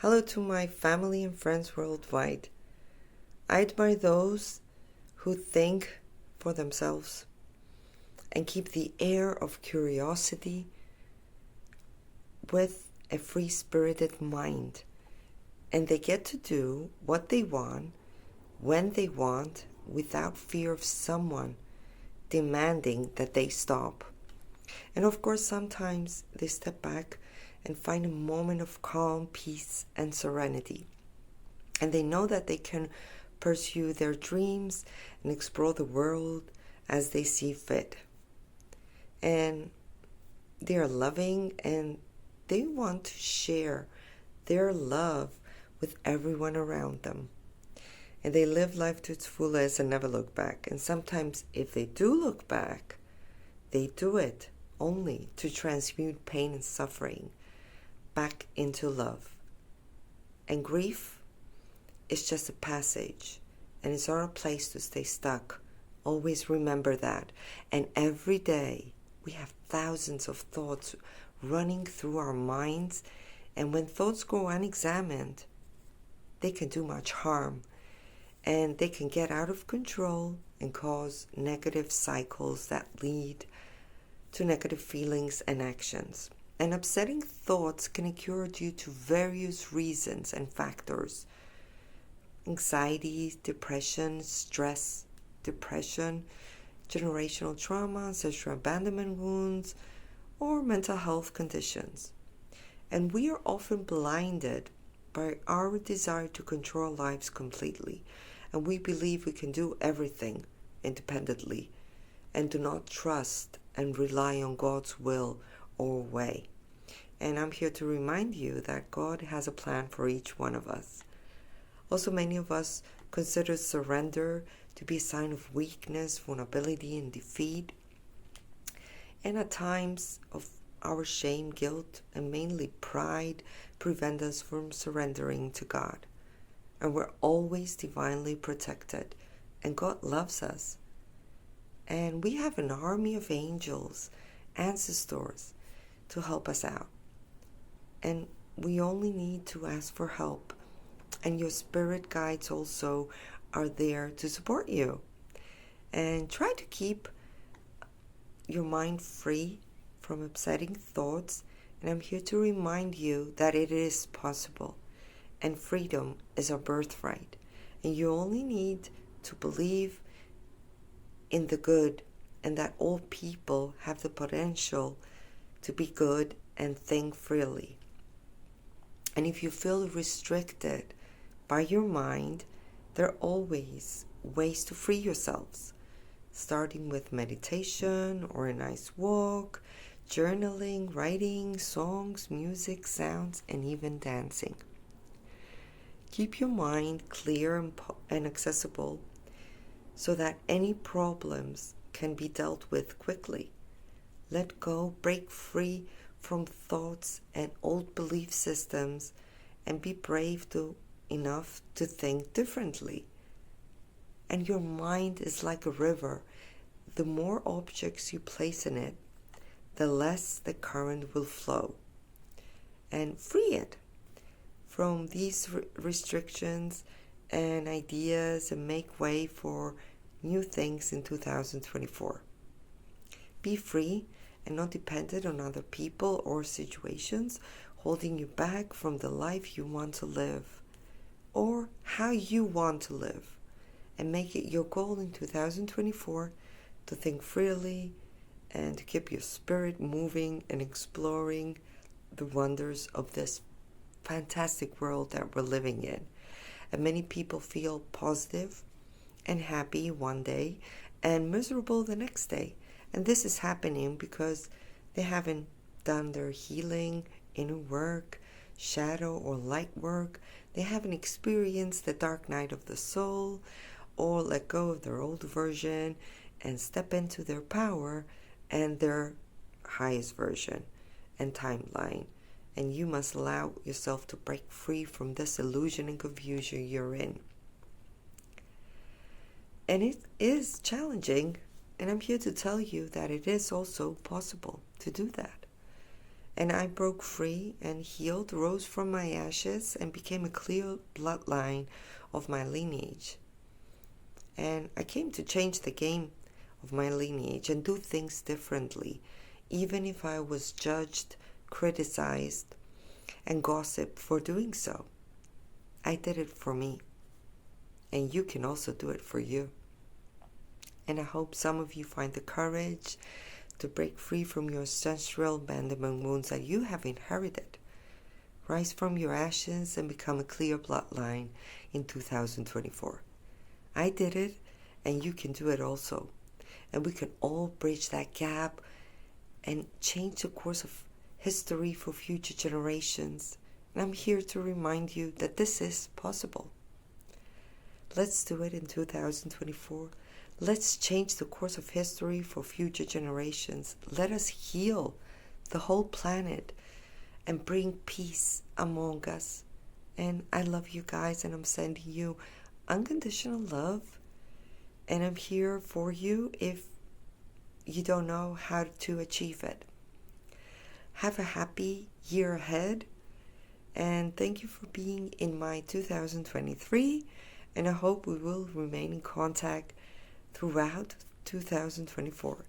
Hello to my family and friends worldwide. I admire those who think for themselves and keep the air of curiosity with a free-spirited mind. And they get to do what they want, when they want, without fear of someone demanding that they stop. And of course, sometimes they step back and find a moment of calm, peace, and serenity. And they know that they can pursue their dreams and explore the world as they see fit. And they are loving and they want to share their love with everyone around them. And they live life to its fullest and never look back. And sometimes if they do look back, they do it only to transmute pain and suffering back into love. And grief is just a passage, and it's not a place to stay stuck. Always remember that. And every day we have thousands of thoughts running through our minds, and when thoughts go unexamined, they can do much harm, and they can get out of control and cause negative cycles that lead to negative feelings and actions. And upsetting thoughts can occur due to various reasons and factors. Anxiety, depression, stress, depression, generational trauma, ancestral abandonment wounds, or mental health conditions. And we are often blinded by our desire to control our lives completely. And we believe we can do everything independently and do not trust and rely on God's will or way. And I'm here to remind you that God has a plan for each one of us. Also, many of us consider surrender to be a sign of weakness, vulnerability, and defeat. And at times of our shame, guilt, and mainly pride prevent us from surrendering to God. And we're always divinely protected, and God loves us. And we have an army of angels, ancestors, to help us out. And we only need to ask for help. And your spirit guides also are there to support you. And try to keep your mind free from upsetting thoughts. And I'm here to remind you that it is possible. And freedom is our birthright. And you only need to believe in the good and that all people have the potential to be good and think freely. And if you feel restricted by your mind, there are always ways to free yourselves, starting with meditation or a nice walk, journaling, writing, songs, music, sounds, and even dancing. Keep your mind clear and accessible so that any problems can be dealt with quickly. Let go, break free from thoughts and old belief systems, and be brave enough to think differently. And your mind is like a river. The more objects you place in it, the less the current will flow. And free it from these restrictions and ideas and make way for new things in 2024. Be free and not dependent on other people or situations holding you back from the life you want to live or how you want to live. And make it your goal in 2024 to think freely and to keep your spirit moving and exploring the wonders of this fantastic world that we're living in. And many people feel positive and happy one day and miserable the next day. And this is happening because they haven't done their healing, inner work, shadow or light work. They haven't experienced the dark night of the soul or let go of their old version and step into their power and their highest version and timeline. And you must allow yourself to break free from this illusion and confusion you're in. And it is challenging, and I'm here to tell you that it is also possible to do that. And I broke free and healed, rose from my ashes, and became a clear bloodline of my lineage. And I came to change the game of my lineage and do things differently, even if I was judged, criticized, and gossiped for doing so. I did it for me. And you can also do it for you. And I hope some of you find the courage to break free from your ancestral abandonment wounds that you have inherited. Rise from your ashes and become a clear bloodline in 2024. I did it, and you can do it also. And we can all bridge that gap and change the course of history for future generations. And I'm here to remind you that this is possible. Let's do it in 2024. Let's change the course of history for future generations. Let us heal the whole planet and bring peace among us. And I love you guys, and I'm sending you unconditional love. And I'm here for you if you don't know how to achieve it. Have a happy year ahead. And thank you for being in my 2023. And I hope we will remain in contact throughout 2024.